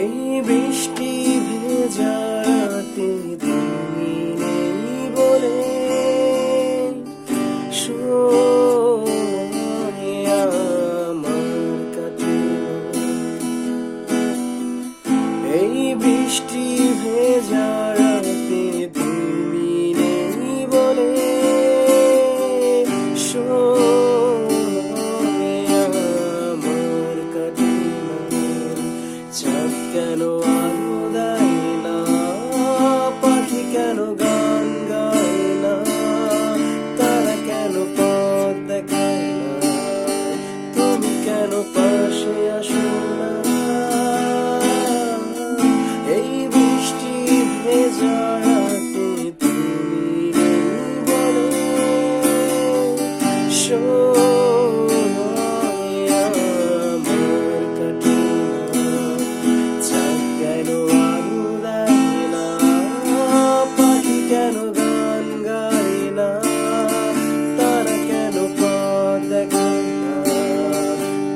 এই বৃষ্টি ভেজা রাতে তুমি নেই বলে সময় আমার কাটে না। এই বৃষ্টি ভেজা রাতে তুমি নেই বলে সময় আমার কাটে না। চাঁদ কেন আলো দেয় না, পাখি কেন গান গায় না, তারা কেন পথ দেখায় না, তুমি কেন পাশে আসো না। এই বৃষ্টি ভেজা রাতে তুমি নেই বলে সময় আমার কাটে না। চাঁদ কেন আলো দেয় না, পাখি কেন গান গায় না, তারা কেন পথ দেখায় না,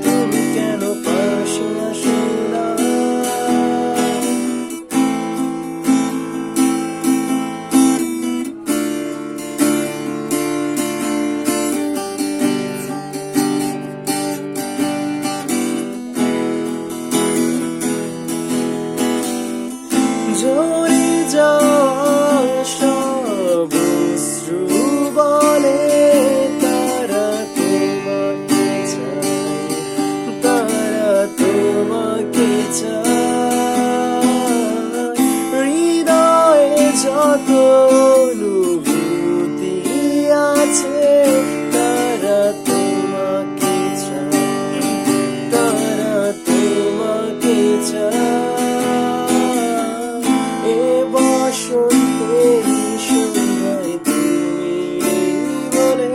তুমি কেন পাশে আসো না। ঝরে যাওয়া সব অশ্রু বলে তারা তোমাকে চায়, তারা তোমাকে চায়। হৃদয়ে যত অনুভূতি আছে তারা তোমাকে চায়, তারা তোমাকে চায়। বসন্তের সন্ধ্যায় তুমি নেই বলে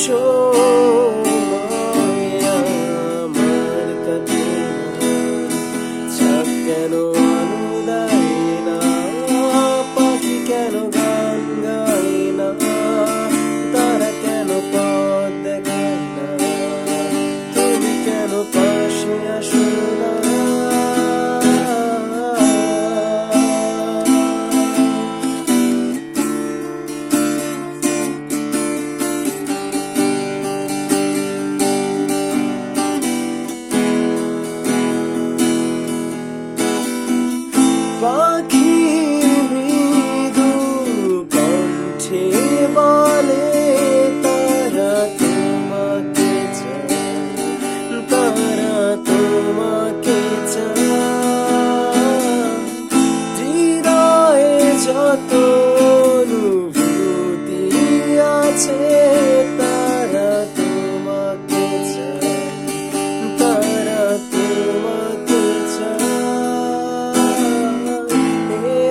সময় আমার কাটে না। চাঁদ কেন আলো দেয় না, পাখি কেন গান গায় না, তারা কেন পথ দেখায় না, তুমি কেন পাশে আসো না। পাখির মৃদু কণ্ঠে বলে তারা তোমাকে চায়, তারা তোমাকে চায়। হৃদয়ে যত অনুভূতি আছে তারা তোমাকে চায়, তারা তোমাকে চায়।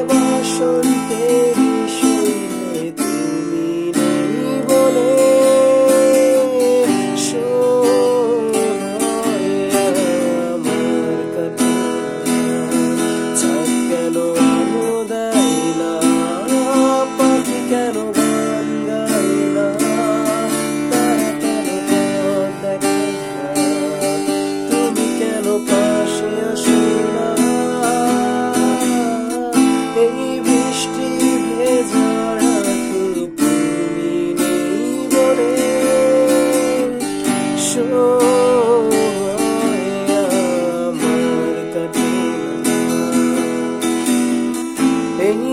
বসন্তের সন্ধ্যায় তুমি নেই বলে সময় আমার কাটে না। চাঁদ কেন আলো দেয় না, পাখি কেন গান গায় না, তারা কেন পথ দেখায় না, তুমি কেন পাশে আসো না। এই বৃষ্টি ভেজা রাতে তুমি নেই বলে সময় আমার কাটে না। এই